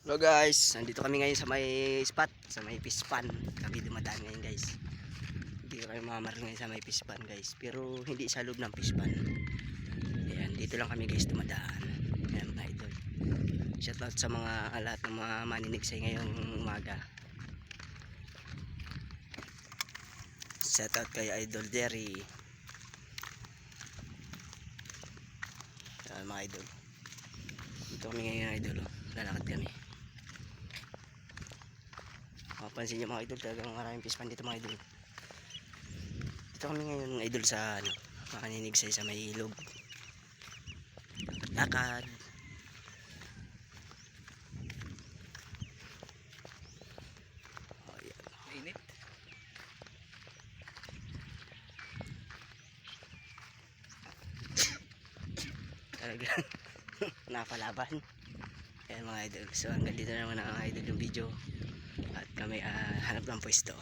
Hello guys, nandito kami ngayon sa may spot, sa may fish pan. Kami dumadaan ngayon guys. Hindi kami mamamar ngayon sa may fish pan guys, pero hindi sa loob ng fish pan. Ayan, dito lang kami guys dumadaan. Ayan mga idol. Shout out sa mga lahat ng mga maninigsay ngayong umaga. Shout out kay Idol Jerry. Ayan mga idol. Dito kami ngayon idol, lalakad kami. Mapansin nyo mga idol, talagang maraming fish pan dito mga idol. Dito kami ngayon idol sa makanigsay sa may ilog. Lakad. Oh, yeah. Mainit. Talagang napalaban. Ayan mga idol. So hanggang dito naman ang idol yung video. At kami hanap ng pwesto.